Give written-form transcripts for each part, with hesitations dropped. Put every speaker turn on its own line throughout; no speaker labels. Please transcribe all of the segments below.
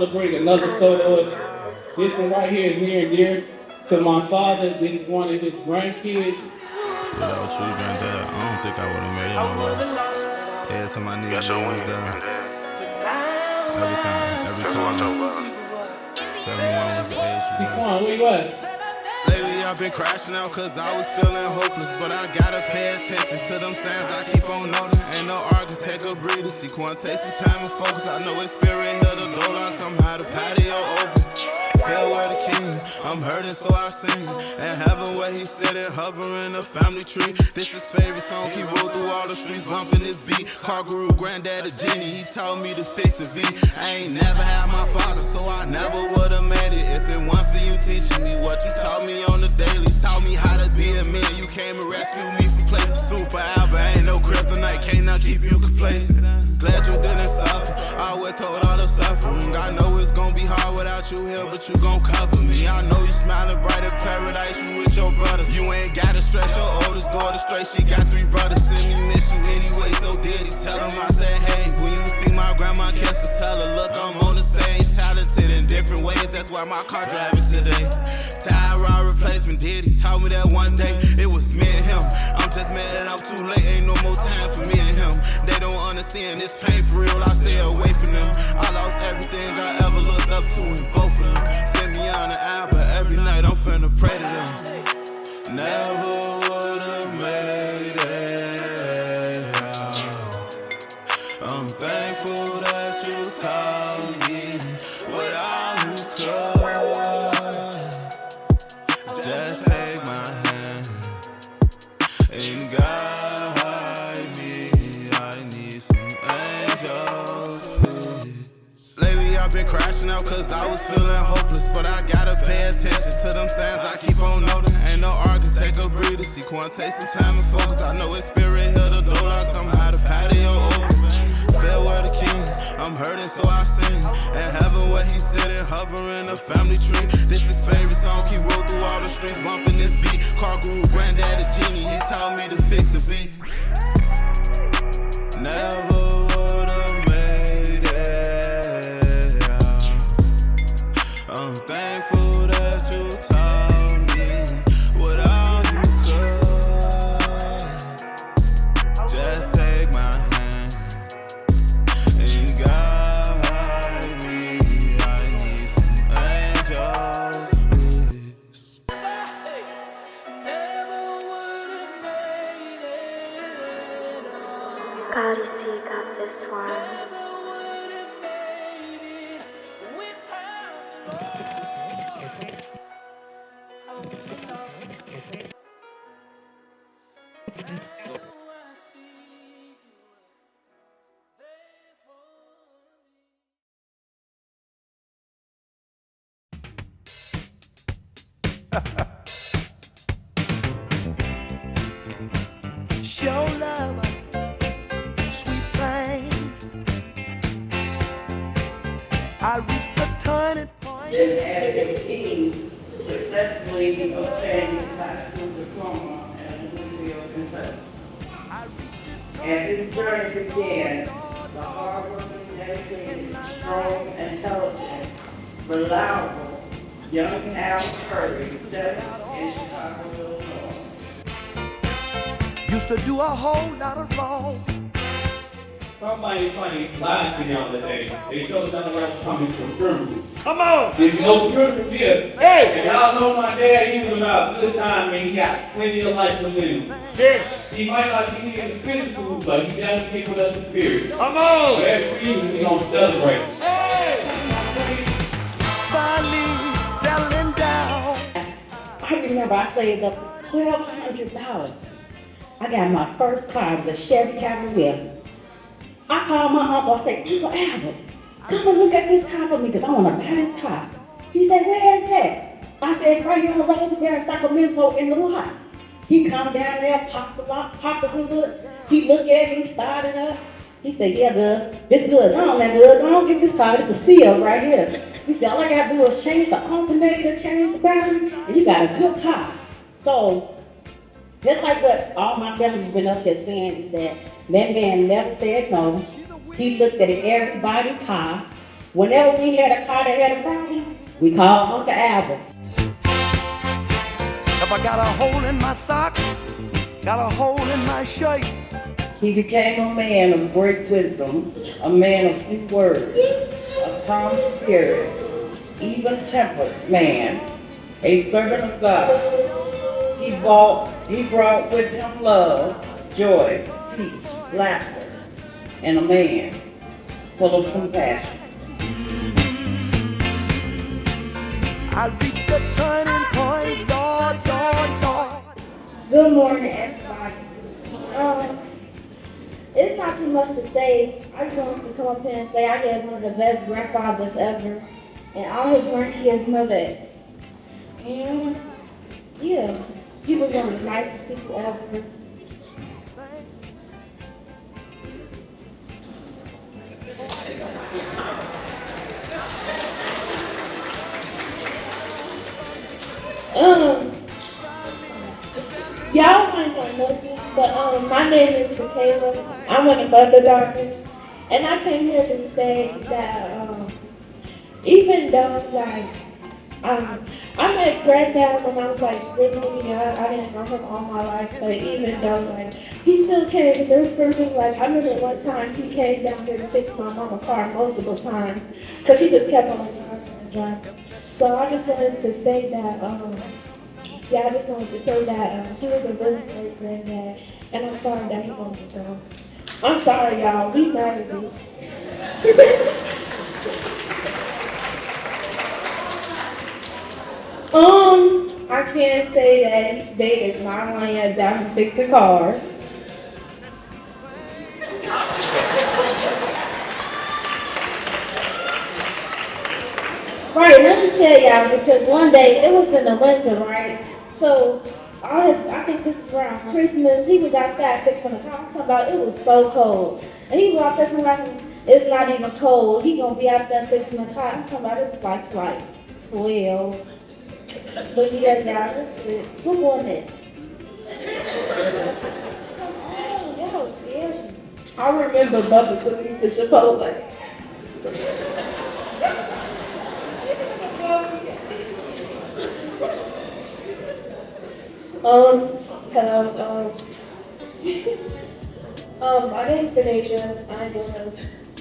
want to bring another soul to us. This one right here is near and dear to my father. This is one of his grandkids.
Yeah, true, granddad. I don't think I would have made it no more. Every time I need you, was there. Every time, every corner. 71 was the age.
T-Quan, where you at?
Lately I've been crashing out cause I was feeling hopeless. But I gotta pay attention to them signs I keep on noting. Ain't no arguing, take a breather. Sequan, take some time and focus. I know it's spirit here, the door locked somehow, the patio open. Feel where the king, I'm hurting so I sing. And heaven where he said it, hovering the family tree. This is favorite song, he rode through all the streets, bumping this beat. Car guru, granddad, a genie, he taught me to fix the V. I ain't never had my father, so I never would've made it. If it weren't for you teaching me what you taught me on the daily. Taught me how to be a man, you came and rescued me from places. Super Albert, ain't no kryptonite, can't not keep you complacent. Glad you didn't suffer, I went through all the suffering. I know it's gonna be hard without you here, but you gon' cover me. I know you smiling bright in paradise, you with your brothers. You ain't gotta stress your oldest daughter straight, she got 3 brothers. Send me miss you anyway, so did he tell him I said hey. When you see my grandma kiss her, tell her look I'm on the stage. Talented in different ways, that's why my car driving today. Tyrod replacement, did he taught me that one day it was me and him. I'm just mad that I'm too late, ain't no more time for me and him. They don't understand this pain for real, I stay away from them. I lost everything I ever looked up to in both of them. Send me on the app, but every night I'm finna pray to them. Never would've made it. I'm thankful that you taught me what all you could. Just take my hand and guide me. I need some angels, please. Lately I've been crashing out cause I was feeling hopeless. But I gotta pay attention to them signs I keep on noting. Ain't no arguing, take a breather. Sequan, take some time and focus. I know it's spirit here, the door locked somehow, the patio open. Feel where the king, I'm hurting so I sing. And heaven where he sitting, hovering the family tree. This is favorite song, he rode through all the streets, bumping this beat. Car guru, granddad, a genie, he taught me to fix the V. Never would've made it. I'm thankful that you taught me what all you could. Just take my hand and guide me. I need some angels, please.
Scotty C got this one.
Show love, sweet thing. I reached the turning point.
Then as a team, successfully obtained his high school diploma at Louisville, Kentucky. As his journey began, the hardworking, dedicated, strong, intelligent, reliable young Al Curry settled in Chicago, Illinois.
Used to do a whole lot of wrong.
Somebody funny lied to me the other day. They told us I was coming to a funeral.
Come on!
There's no funeral here.
Hey!
And y'all know my dad, he was about a good time and he got plenty of life within him.
Yeah!
He might not be here in the physical, but he definitely here with us in spirit.
Come on!
For every reason, we gonna celebrate.
Finally settling down.
I remember I saved up $1,200. I got my first car, it was a Chevy Cavalier. I called my uncle, I said, Uncle Albert, come and look at this car for me because I want to buy this car. He said, where is that? I said, it's right here on Roosevelt in Sacramento in the lot. He come down there, pop the lock, pop the hood. He looked at it, he started up. He said, yeah, good, it's good. No, that good, don't get this car, it's a steal right here. He said, all I gotta do is change the alternator, change the battery, and you got a good car. So, just like what all my family's been up here saying is that man never said no. He looked at everybody's car Whenever we had a car that had a problem, we called Uncle Albert.
If I got a hole in my sock, got a hole in my shirt.
He became a man of great wisdom, a man of few words, a calm spirit, even-tempered man, a servant of God. He brought with him love, joy, peace, laughter, and a man full of compassion.
I reached the turning point, Lord.
Good morning, everybody. It's not too much to say. I just wanted to come up here and say I had one of the best grandfathers ever, and all his grandkids know that. And yeah, he was one of the nicest people ever. Y'all might not know me, but my name is Shakayla. I'm one of the Darkness, and I came here to say that even though like I met Granddad when I was like really young, I didn't know him all my life, but even though like he still came through for me. Like I remember one time he came down here to fix my mama's car multiple times, cause she just kept on driving. So I just wanted to say that. Yeah, I just wanted to say that he was a really great granddad, and I'm sorry that he won't be gone. I'm sorry, y'all. We nervous. I can't say that he stayed in my land down fixing cars. Right, let me tell y'all, because one day, it was in the winter, right? So, I think this is around Christmas, he was outside fixing the car. I'm talking about it was so cold. And he walked up and said, it's not even cold. He gonna be out there fixing the car. I'm talking about it was like 12. But yeah, y'all, that's it. Who going next? Oh, y'all scared. I remember Bubba took me to Chipotle. Hello, my name's Denasia. I'm one of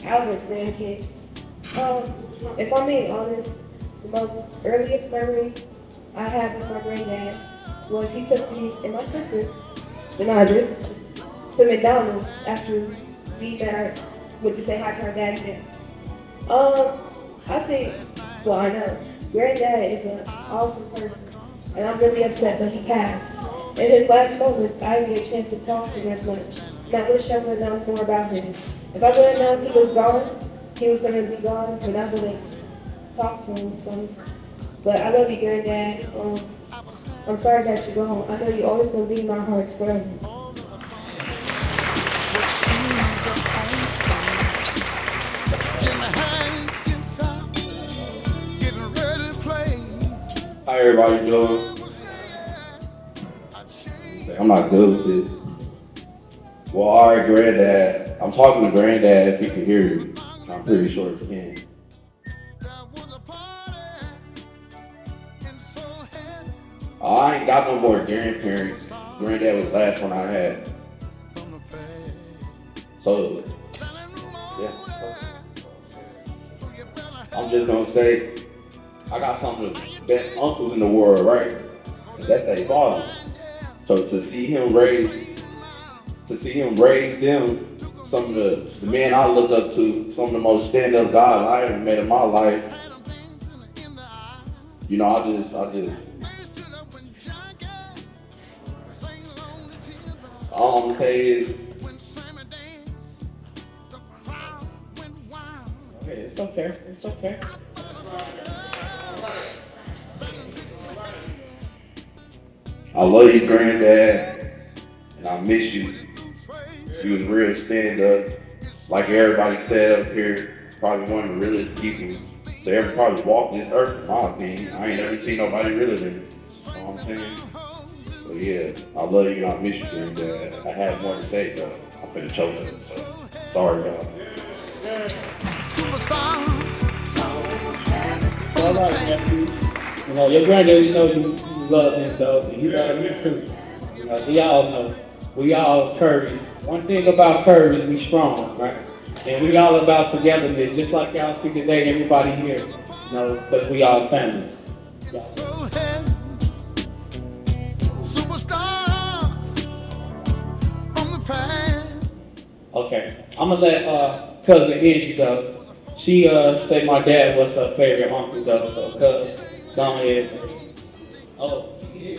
Albert's grandkids. If I'm being honest, the most earliest memory I have with my granddad was he took me and my sister, Denasia, to McDonald's after we went to say hi to our dad again. I know, Granddad is an awesome person, and I'm really upset that he passed. In his last moments, I didn't get a chance to talk to him as much, and I wish I would have known more about him. If I would have known he was gone, he was going to be gone, and I would have talked to him some. But I love you, Granddad. I'm sorry that you're gone. I know you're always going to be in our hearts forever.
How everybody doing? I'm not good with this. Well, all right, Granddad. I'm talking to Granddad if he can hear me. I'm pretty sure he can. I ain't got no more grandparents. Granddad was the last one I had. So, yeah. I'm just gonna say, I got some of the best uncles in the world, right? And that's their father. So to see him raise them, some of the men I look up to, some of the most stand-up guys I ever met in my life. You know, I just all I'm gonna say is,
Okay, it's okay. It's okay.
I love you, Granddad, and I miss you. You was real stand-up. Like everybody said up here, probably one of the realest people to ever probably walk this earth, in my opinion. I ain't never seen nobody realer than him. You know what I'm saying? But yeah, I love you and I miss you, Granddad. I had more to say, but I'm finna choke up, so sorry, y'all.
Superstars
all right, nephew. You know, your granddaddy know you love him though, and he love you too. You know, we all know. We all Curry. One thing about Curry is we strong, right? And we all about togetherness, just like y'all see today, everybody here. You know, because we all family. Yeah.
Superstars from the past.
Okay, I'm gonna let cousin Angie go. She say my dad was her favorite uncle though, so cuz go ahead. Oh, yeah.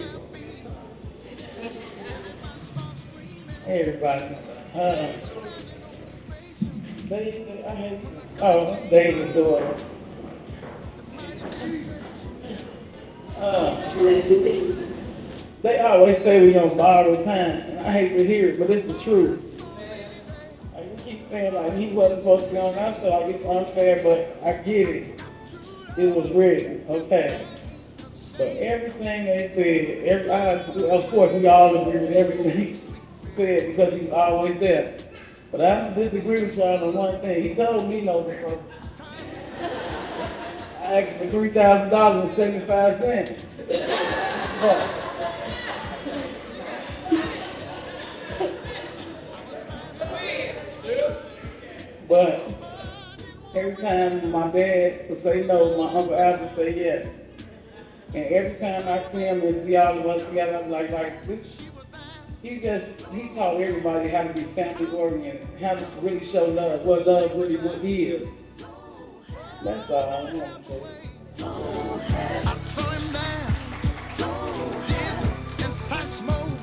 Hey everybody. David's daughter. They always say we on borrowed time, and I hate to hear it, but it's the truth. Like we keep saying like he wasn't supposed to be on. I feel like it's unfair, but I get it. It was written, okay. But everything they said, of course we all agree with everything he said because he's always there. But I disagree with y'all on one thing. He told me no before. I asked for $3,000.75. But every time my dad would say no, my Uncle Al would say yes. And every time I see him and see all of us together, I'm like this. He taught everybody how to be family oriented, how to really show love, what love really is. That's all I want to say.
I saw him down, dizzy in such mode.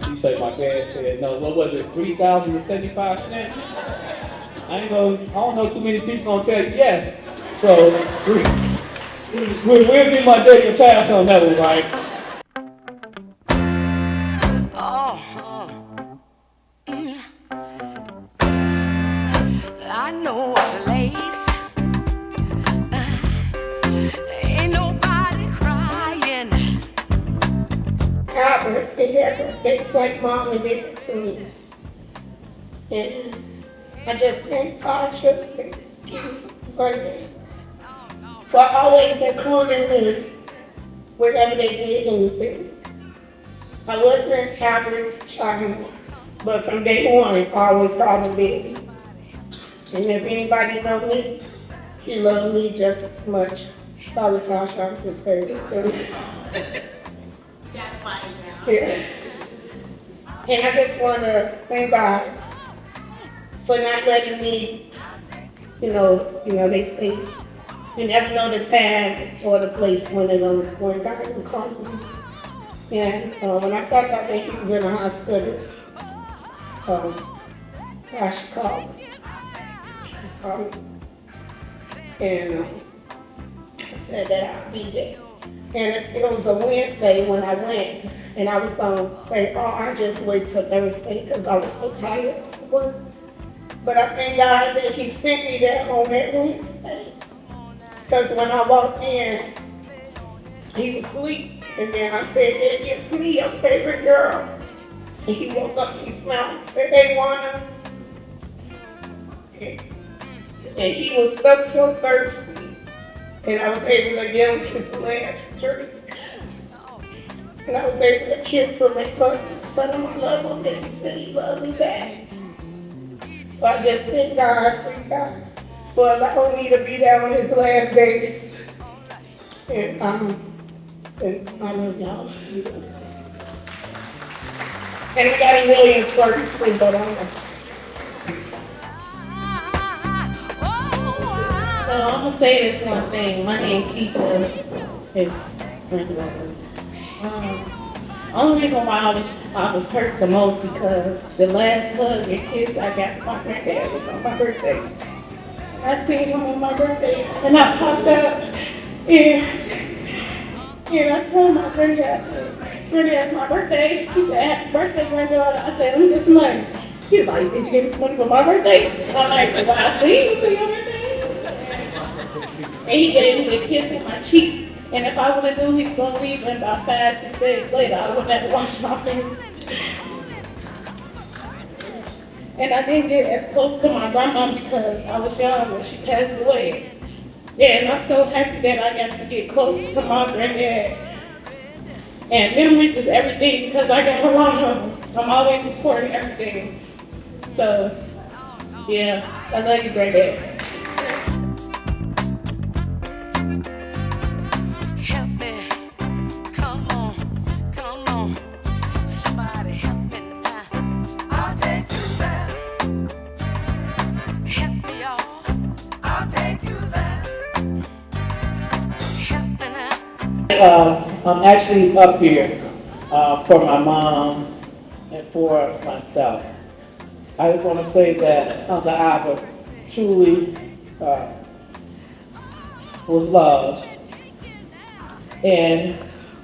You say my dad said no. What was it? $3,075. I don't know too many people gonna tell you yes. So we'll give my daddy a pass on that one, right?
I know a place. Ain't nobody crying.
Albert, they had birthdays like Mom and did to me. And I just thank Tasha for always including me whenever they did anything. I wasn't Albert child, but from day one, I always saw him busy. And if anybody know me, he loved me just as much. Sorry, Tasha, I'm just favorite too. Yeah. And I just want to thank God for not letting me, they say, you never know the time or the place when God will call you. And when I found out that he was in the hospital, Tasha called me. And I said that I'll be there. And it was a Wednesday when I went, and I was going to say, I'll just wait till Thursday because I was so tired from work. But I thank God that he sent me there on that Wednesday. Because when I walked in, he was asleep. And then I said, it's me, your favorite girl. And he woke up, he smiled, and said, hey, Juana. And he was stuck so thirsty. And I was able to give him his last drink. And I was able to kiss him and hug him, tell him I love him, and he said he loved me back. So I just thank God for you guys for allowing me to be there on his last days. And I love y'all. And we got a million stories for you, but
So I'm gonna say this one thing. My name Keitha is Brenda. Only reason why I was hurt the most because the last hug and kiss I got from my granddad was on my birthday. I seen him on my birthday and I popped up and I told my granddad, it's my birthday. He said, happy birthday, granddaughter. I said, let me get some money. He's like, did you give me some money for my birthday? And I'm like, well, I seen you for your birthday. And he gave me a kiss on my cheek. And if I would have knew he was going to leave in about 5-6 days later, I would have washed my face. And I didn't get as close to my grandma because I was young when she passed away. And I'm so happy that I got to get close to my granddad. And memories is everything because I got a lot of them. I'm always recording everything. So, yeah, I love you, granddad.
Help me, come on, somebody help me now. I'll take you there. Help me, y'all. I'll take you there. Help me now.
I'm actually up here for my mom and for myself. I just want to say that Uncle Albert truly was loved, and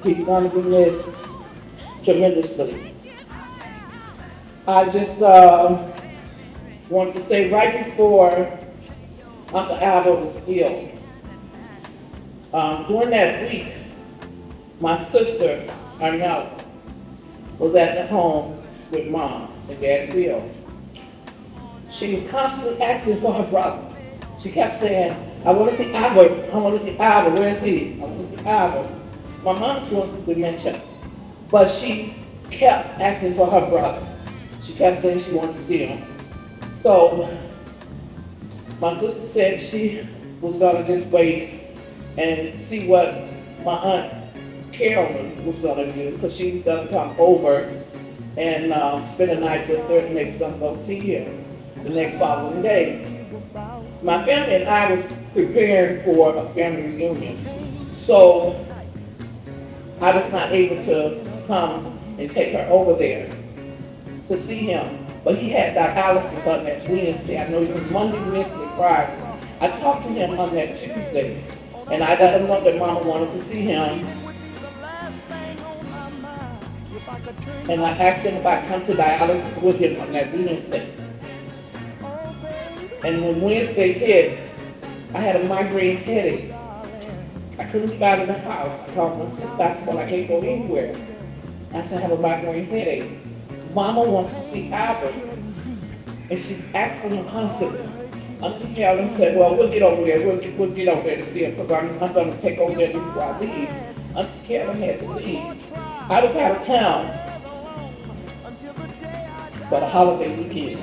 he's going to be missed tremendously. I just wanted to say right before Uncle Albert was ill, during that week, my sister, Arnell, was at the home with Mom and Dad Bill. She was constantly asking for her brother. She kept saying, I want to see Albert, I want to see Albert, where is he? I want to see Albert. My mom's going through dementia, but she kept asking for her brother. She kept saying she wanted to see him. So my sister said she was gonna just wait and see what my aunt Carolyn was gonna do, because she was gonna come over and spend the night with her, and they was gonna go see her the next following day. My family and I was preparing for a family reunion, so I was not able to come and take her over there to see him. But he had dialysis on that Wednesday. I know it was Monday, Wednesday, Friday. I talked to him on that Tuesday, and I let him know that Mama wanted to see him. And I asked him if I'd come to dialysis with him on that Wednesday. And when Wednesday hit, I had a migraine headache. I couldn't get out of the house. I called my sister, that's why I can't go anywhere. I said, I have a migraine headache. Mama wants to see Albert. And she asked for him constantly. Auntie Carolyn said, well, we'll get over there. We'll get over there to see him, because I'm going to take over there before I leave. Auntie Carolyn had to leave. I was out of town for the holiday weekend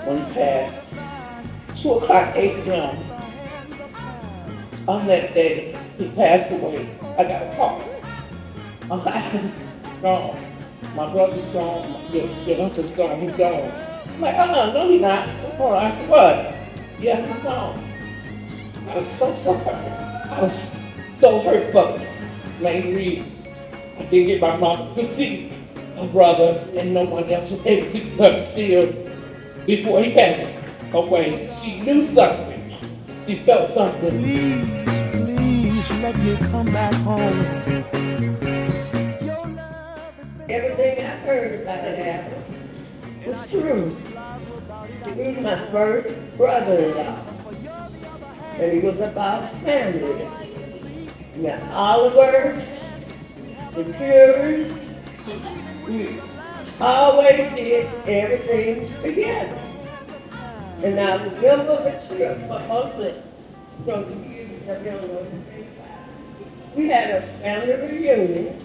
when he passed. 2 o'clock, 8 p.m. On that day, he passed away. I got a call. Uncle Albert's gone. My brother's gone. Your uncle's gone. He's gone. I'm like, no, he's not. Oh, I said, what? Yeah, he's gone. I was so sorry. I was so hurt, but main reason I didn't get my mom to see her brother, and no one else was able to come and see her before he passed away. She knew something. She felt something.
Please let me come back home.
Everything I heard about that Albert was true. He was my first brother-in-law. And he was about family. Now, Oliver, the Cures, we always did everything together. And I remember the trip, mostly from the years of we had a family reunion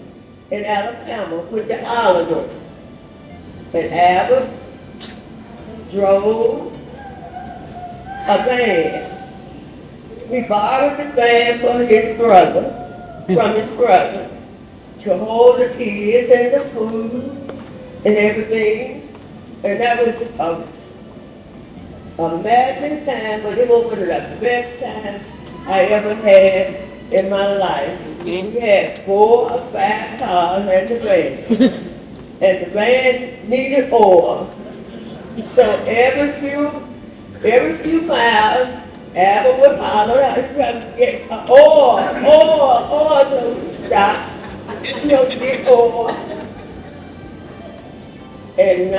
in Alabama with the Olivers. And Albert drove a van. We borrowed the van from his brother, to hold the kids and the food and everything. And that was a madness time, but it was one of the best times I ever had in my life. We had 4 or 5 cars and the van. And the van needed oil. So every few miles, Albert would holler, I'm trying to get oil, so we stopped, to get oil. And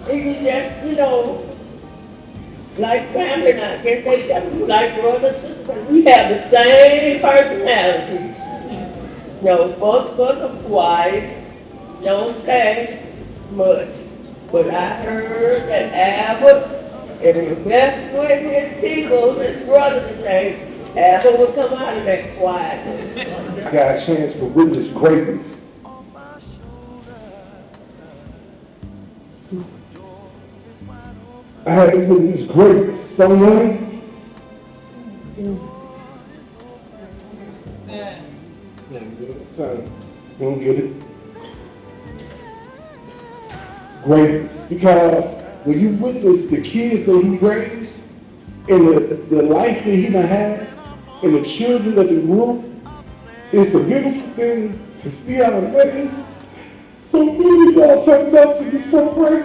it was just, like family, and I guess they tell me like brothers and sisters. We have the same personalities. Both of us are quiet, don't say much. But I heard that Albert If you mess with his people, his brothers today, Apple will come out of that quietness.
I got a chance to witness greatness. I had to witness greatness. Someone. Time. You don't get it. Greatness. Because when you witness the kids that he raised and the life that he done had and the children that he grew, it's a beautiful thing to see how amazing so many y'all turned out to be so great.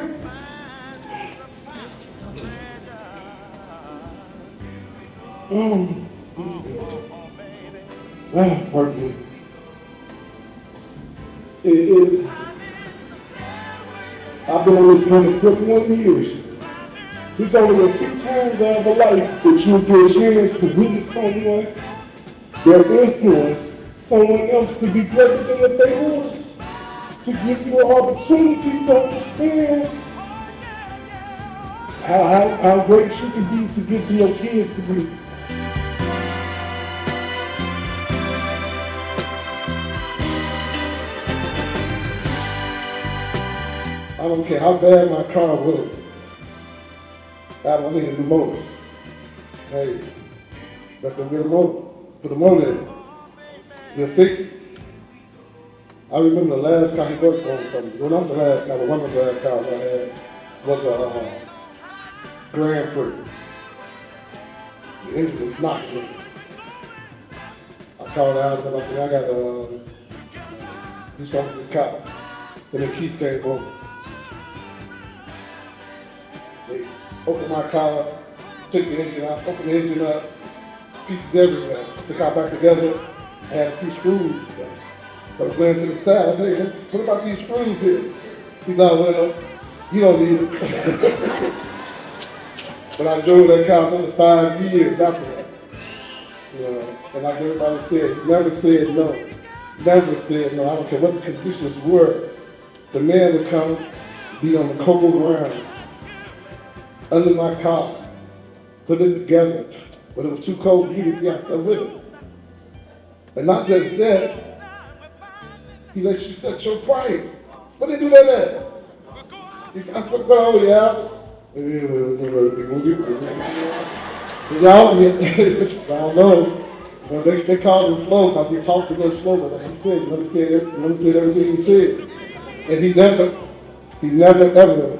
Working. I've been on this planet 51 years. There's only a few times out of a life that you'll get a chance to witness someone that influence someone else to be greater than what they was. To give you an opportunity to understand how great you can be to get to your kids to be. I don't care how bad my car was. I don't need a new motor. Hey, that's gonna get a motor. Put a motor in it. We'll fix it. I remember the last car he worked on from me. Well, not the last car, but one of the last cars I had was a Grand Prix. The engine was knocked. I called out and I said, I gotta do something with this car. And then Keith came over. They opened my car, took the engine out, opened the engine up, pieces everywhere. Put the car back together, I had a few screws. I was laying to the side. I said, hey, what about these screws here? He said, well, you don't need it. But I drove that car for 5 years after that. You know, and like everybody said, never said no. Never said no. I don't care what the conditions were. The man would come, be on the cold ground, under my car, put it together. When it was too cold, he would be out there with it. And not just that, he let you set your price. What they do that at? He said, I said, oh yeah. Y'all, I don't know. You know, they called him slow because he talked a little slow, but like he said, you understand everything he said. And he never ever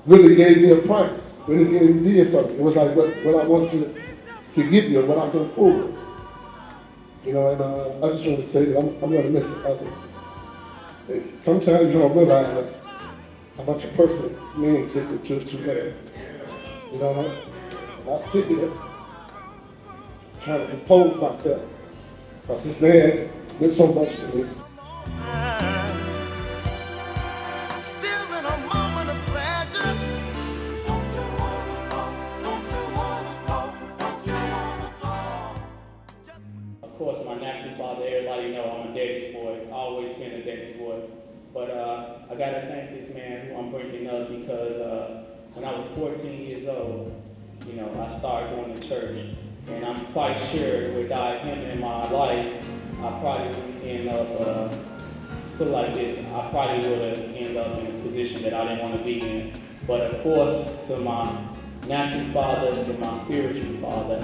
really gave me a price. Really did for me. It was like what I want to give you, what I can afford. You know, and I just want to say that I'm going to miss it. Sometimes you don't realize how much a person means to man. You know, and I sit there trying to compose myself. Because this man meant so much to me.
Still in a moment of pleasure. Don't you wanna go? Don't you wanna go? Don't you wanna go?
Of course, my natural father, everybody know I'm a daddy's boy. Always been a daddy's boy. But I gotta thank this man who I'm bringing up because when I was 14 years old, you know, I started going to church. And I'm quite sure without him in my life, I probably would end up, put it like this, I probably would have ended up in a position that I didn't want to be in. But of course, to my natural father, to my spiritual father,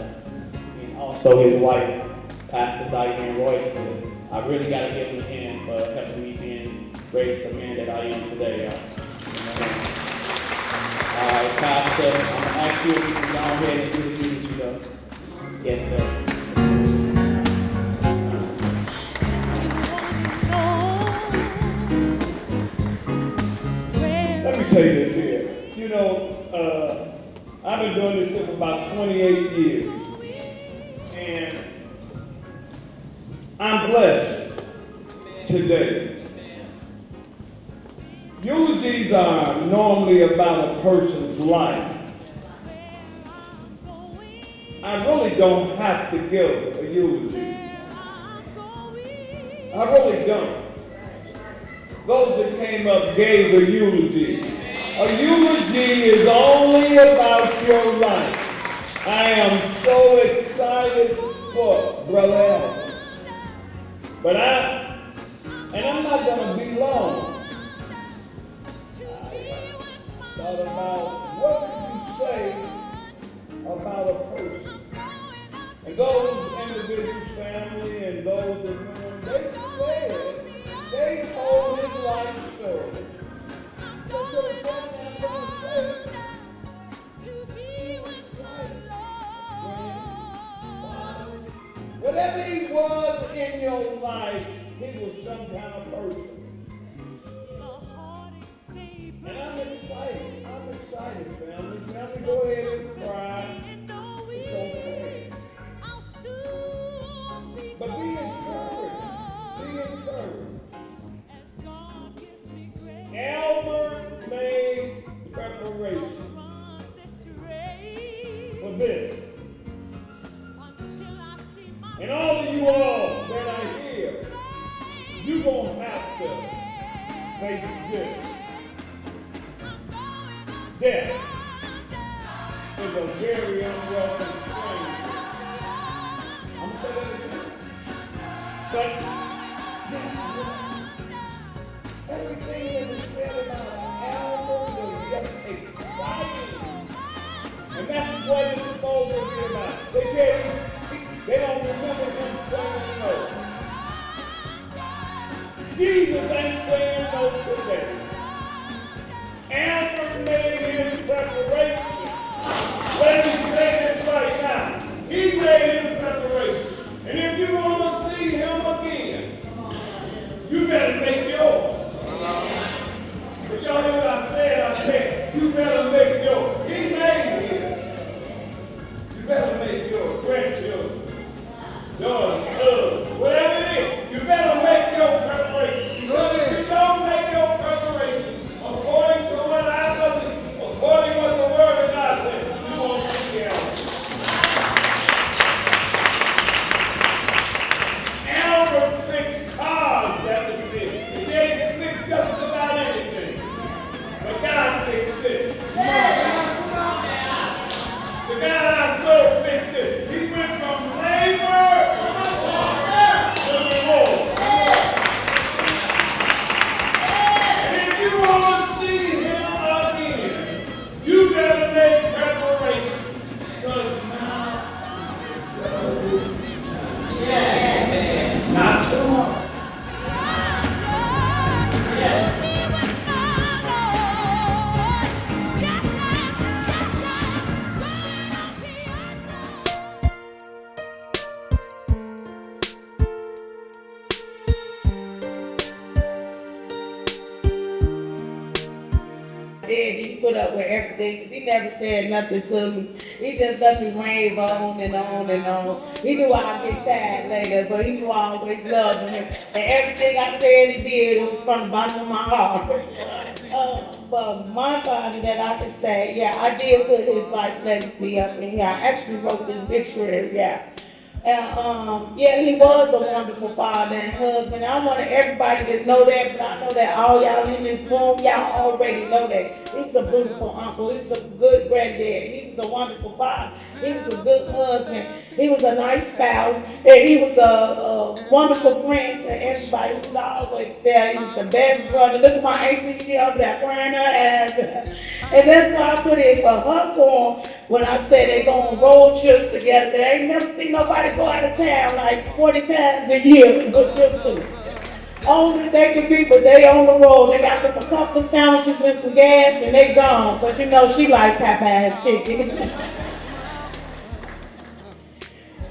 and also his wife, Pastor Diane Royster, I really got to give him a hand for helping me being raised the man that I am today. All right, Pastor, I'm going to ask you if you can go ahead and do the duty, you know. Yes, sir.
Let me say this here. You know, I've been doing this for about 28 years. And I'm blessed today. Eulogies are normally about a person's life. I really don't have to give a eulogy. I really don't. Those that came up gave a eulogy.
A eulogy is only about your life. I am so excited for Brother Elvis. But I'm not gonna be long. I thought about what did you say about a person? And those individuals, family, and those in the room, they said they told his life story. So to the family, I'm going to say, he was whatever he was in your life, he was some kind of person. And I'm excited, family. Family, go ahead and cry. It's okay. But be encouraged. Albert made preparation for this. And all of you all that are here, you're going to have to face this. Death is a very unwelcome stranger. I'm going to say that again. But everything that was said about Albert was just exciting. And that's what it's supposed to be about. They said they don't remember him saying no. Jesus ain't saying no today. Albert made his preparation. Let me say this right now. He made his preparation. And if you want to see him again, you better make yours. But y'all hear what I said? I said, you better make yours. He made his. You better make yours. Grandchildren, daughters, husbands, whatever it is, you better make your preparation. Because if you don't make your preparation, according to what I believe, according to what the Word of God says, you won't see Albert. Albert fixed cars that was there. He said he could fix just about anything. But God fixed this. The God I serve fixed this. He went from labor to reward. And if you want to see him again, you better make preparation. Because now is so yes. Not tomorrow.
He put up with everything 'cause he never said nothing to me. He just let me rave on and on and on. He knew I'd get tired later, but he knew I always loved him. And everything I said he did, it was from the bottom of my heart. For my body that I could say, yeah, I did put his life legacy up in here. I actually wrote this obituary, yeah. And yeah, he was a wonderful father and husband. I wanted everybody to know that, but I know that all y'all in this room, y'all already know that. He was a beautiful uncle. He was a good granddad. He was a wonderful father. He was a good husband. He was a nice spouse. And he was a wonderful friend to everybody. He was always there. He was the best brother. Look at my auntie, she up there crying her ass. And that's why I put it for her form when I said they go on road trips together. They ain't never seen nobody go out of town like 40 times a year to go trip to. Only they can be, but they on the road. They got them a couple of sandwiches with some gas and they gone. But you know she like Popeye's chicken.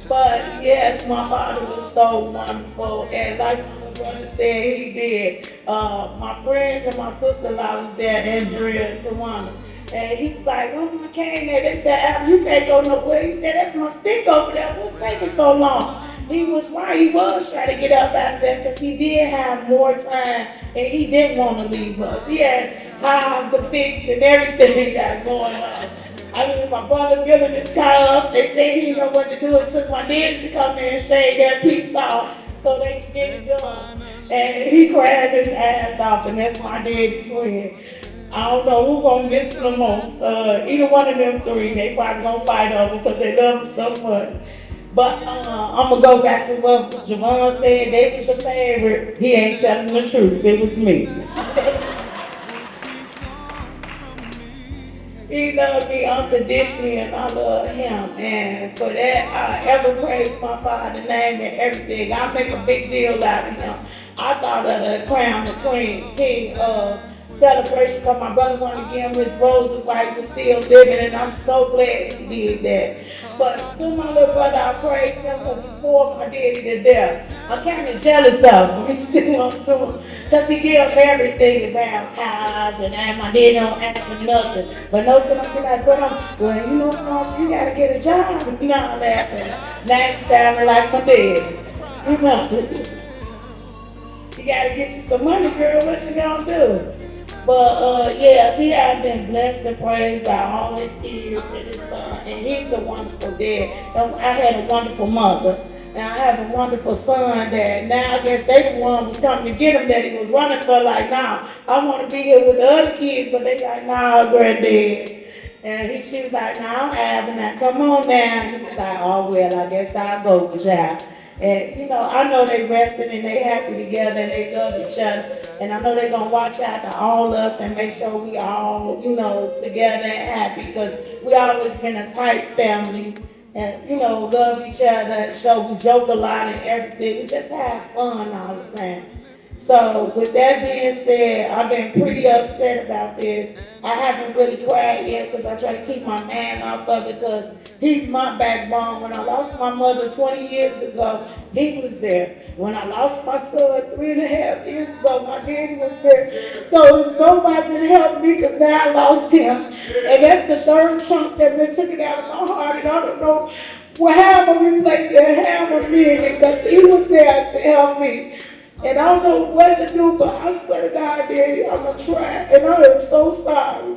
But yes, my father was so wonderful. And like my brother said, he did. My friend and my sister-in-law was there, Andrea and Tawana. And he was like, oh, I came there. They said, Al, you can't go nowhere. He said, that's my stick over there. What's taking so long? He was right. He was trying to get up out of there because he did have more time and he didn't want to leave us. He had cars to fix and everything he got going on. I mean, my brother building his car up. They said he didn't know what to do. It took my daddy to come there and shave that piece off so they could get it done. And he cried his ass off, and that's my daddy's twin.
I don't know who gonna miss the most. Either one of them three, they probably gonna fight over because they love him so much. But I'm gonna go back to what Javon said. They was the favorite. He ain't telling the truth. It was me. He loved me unconditionally and I love him. And for that, I ever praise my Father's name and everything. I make a big deal out of him. I thought of the crown, the queen, king celebration because my brother wanted to give him his roses while he was still living, and I'm so glad he did that. But to my little brother, I praise him because he spoiled my daddy to death. I'm kind of jealous of him, you see what I'm doing? Because he gave everything about cars and my daddy don't ask for nothing. But no, son, I'm like, well, you know, Smash, you got to get a job. You know, I'm laughing. Now he sounding like my daddy. You know, you got to get you some money, girl. What you gonna do? But yeah, see, I've been blessed and praised by all his kids and his son, and he's a wonderful dad. And I had a wonderful mother, and I have a wonderful son that now I guess they the one was coming to get him that he was running for. Like, now I want to be here with the other kids, but they like, nah, granddad. And she was like, nah, I'm having that. Come on now. He was like, oh well, I guess I'll go with y'all. And you know, I know they resting and they happy together and they love each other. And I know they're gonna watch out to all us and make sure we all, you know, together and happy because we always been a tight family and, you know, love each other. So we joke a lot and everything. We just have fun all the time. So with that being said, I've been pretty upset about this. I haven't really cried yet because I try to keep my man off of it because he's my backbone. When I lost my mother 20 years ago, he was there. When I lost my son 3.5 years ago, my daddy was there. So it's nobody to help me because now I lost him. And that's the third chunk that been taken out of my heart. And I don't know how I'm going to replace that hammer being because he was there to help me. And I don't know what to do, but I swear to God, Daddy, I'm going to try. And I am so sorry.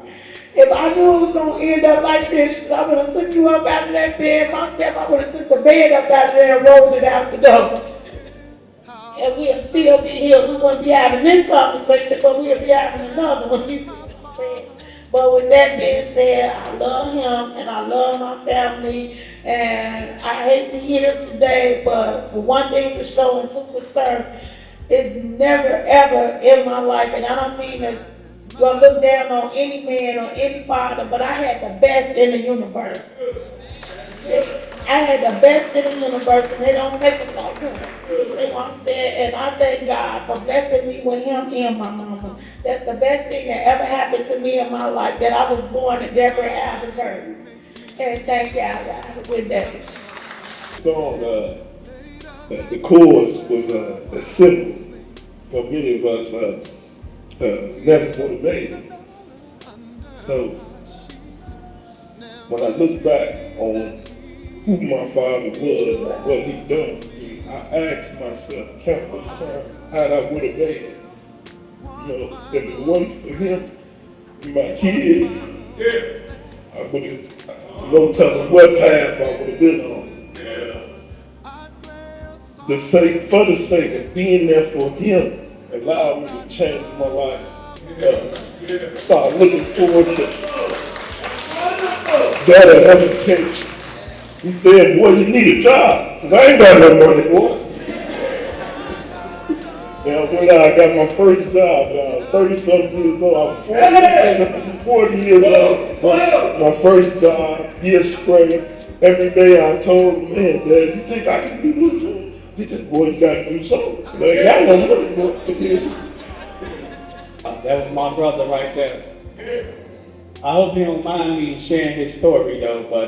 If I knew it was going to end up like this, I would have took you up out of that bed myself. I would have took the bed up out of there and rolled it out the door. And we'll still be here. We wouldn't be having this conversation, but we'll be having another one. You see what I'm saying? But with that being said, I love him and I love my family. And I hate to be here today, but for one thing for sure and two for certain, it's never ever in my life, and I don't mean to look down on any man or any father, but I had the best in the universe. I had the best in the universe, and they don't make it so good. You know what I'm saying? And I thank God for blessing me with him and my mama. That's the best thing that ever happened to me in my life, that I was born in Deborah Albuquerque. And thank y'all guys with that.
Song, the chorus was a symbol for many of us never would have made it. So when I look back on who my father was, what he done for me, I asked myself countless times how I would have made it. You know, if it wasn't for him, my kids, I would have, no telling what path I would have been on. For the sake of being there for him, allowed me to change my life. Start looking forward to better education. He said, boy, you need a job. I said, I ain't got no money, boy. When I got my first job, 30-something years old, I was 40 years old. My first job, year straight. Every day I told him, man, Dad, you think I can do this? He said, boy, you gotta do something. I got no money, boy.
That was my brother right there. I hope he don't mind me sharing his story though, but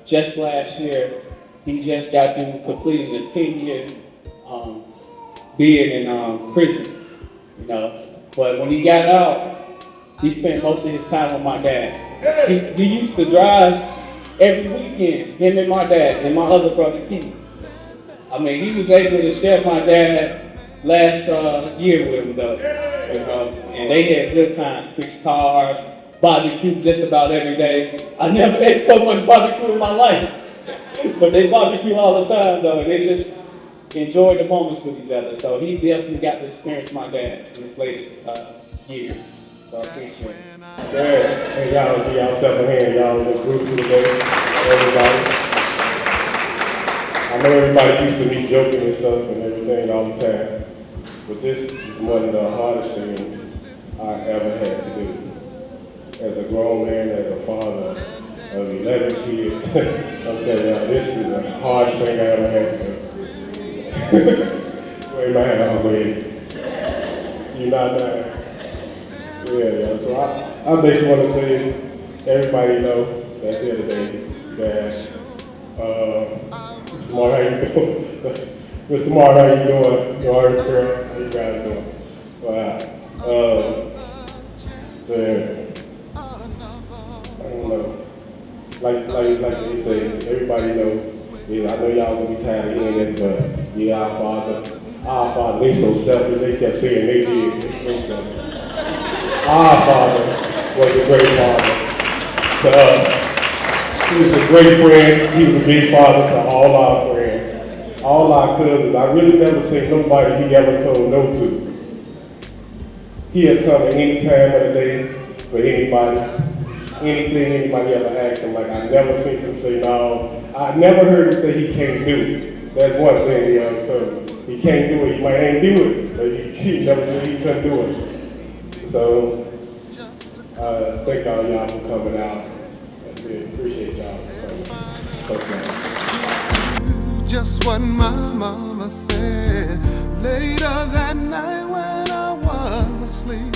just last year, he just got through completing a 10-year bid in prison, you know. But when he got out, he spent most of his time with my dad. He used to drive every weekend, him and my dad and my other brother Keith. I mean, he was able to share my dad last year with him though, you know, and they had good times, fixed cars, barbecue just about every day. I never ate so much barbecue in my life, but they barbecue all the time though, and they just enjoyed the moments with each other. So he definitely got to experience my dad in his latest years, so I appreciate it.
Man, hey, y'all give yourself a hand. Y'all look beautiful today. Everybody. I know everybody used to me joking and stuff and everything all the time, but this is one of the hardest things I ever had to do. As a grown man, as a father of 11 kids, I'm telling y'all, this is the hardest thing I ever had to do. Wave my hand off, baby. You're not mad. Yeah. So I basically want to say, everybody know that's here today, that Mr. Mark, how you doing? Mr. Mark, how you doing? You already girl, how you guys doing? Wow. I don't know. Like they say, everybody knows. Yeah, I know y'all gonna be tired of hearing this, but yeah, our Father, they so selfish. They kept saying they did. They so selfish. Our Father was a great father to us. He was a great friend. He was a big father to all our friends, all our cousins. I really never seen nobody he ever told no to. He'd come at any time of the day for anybody, anything anybody ever asked him. Like, I never seen him say no. I never heard him say he can't do it. That's one thing he always told me. He can't do it. He might ain't do it, but he never said he couldn't do it. So, thank all y'all for coming out. That's it. Appreciate y'all for coming.
Just what my mama said later that night when I was asleep.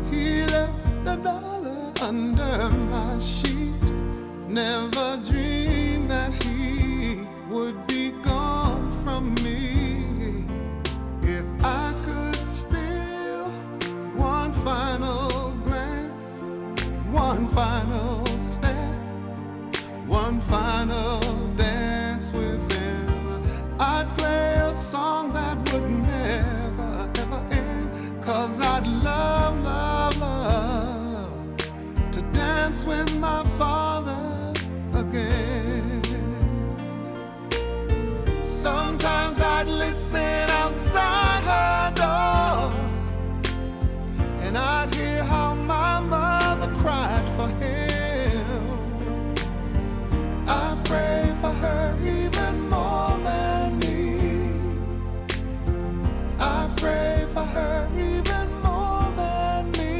He left $1 under my sheet. Never dreamed that he would be gone from me. If I could steal one final glance, one final step, one final dance with him, I'd play a song that would never ever end. 'Cause I'd love, love, love to dance with my father again. Sometimes I'd listen outside her door, and I'd hear how my mother cried for him. I pray for her even more than me. I pray for her even more than me.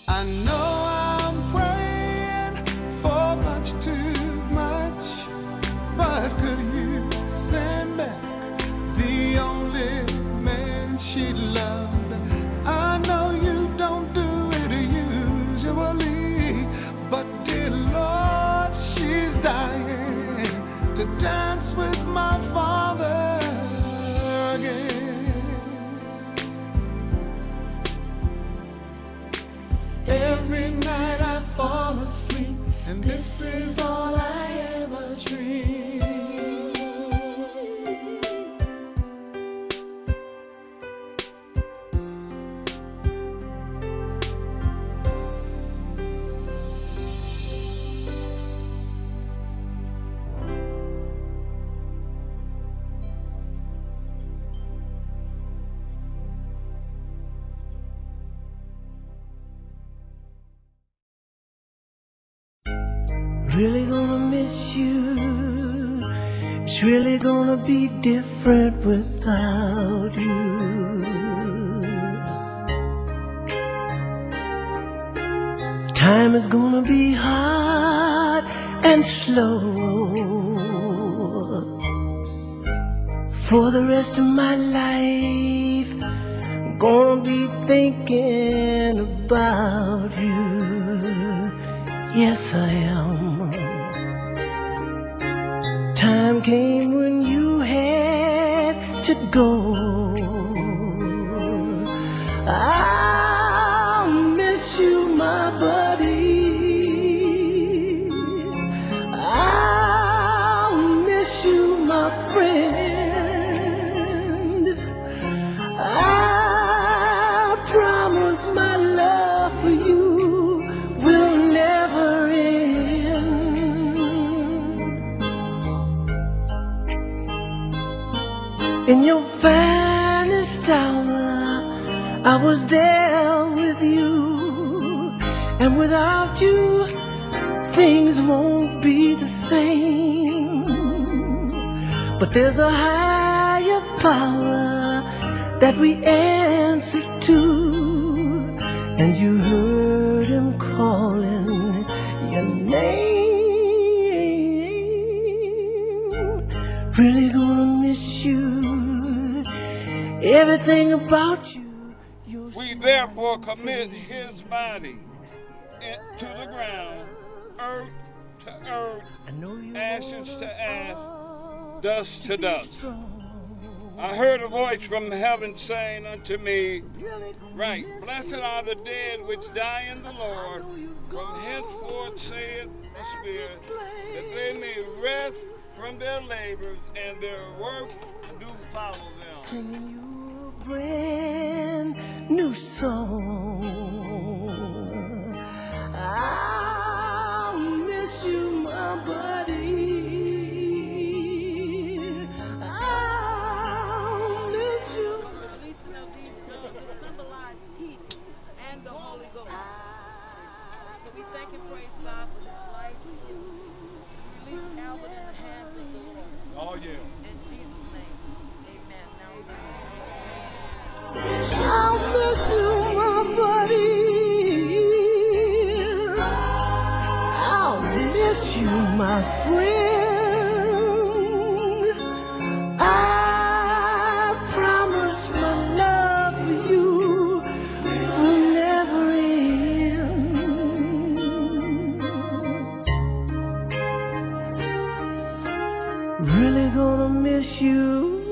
I know I'm praying for much too much, but could you send back the only man she loved? I know you don't do it usually, but dear Lord, she's dying to dance with my father again. Every night I fall asleep, and this is all I ever dream.
Really gonna miss you. It's really gonna be different without you. Time is gonna be hard and slow. For the rest of my life, I'm gonna be thinking about you. Yes, I am. Time came when you had to go. I'll miss you, my buddy. I'll miss you, my friend. I promise In your finest hour, I was there with you. And without you, things won't be the same. But there's a higher power that we answer to. And you heard him calling your name. Really gonna miss you. Everything about you.
We therefore commit his body to the ground, earth to earth, ashes to ash, dust to dust. I heard a voice from heaven saying unto me, right, blessed are the dead which die in the Lord, from henceforth saith the Spirit, that they may rest from their labors and their works do follow them.
Singing you a brand new song. I'll miss you, my buddy. I'll miss you.
The releasing of these guns symbolize peace and the Holy Ghost. So we thank and praise God for this life. We release Albert in the hands of the Lord.
Oh, yeah.
In Jesus' name, amen.
I'll miss you, my buddy. I'll miss you, my friend. I promise my love for you will never end. Really gonna miss you.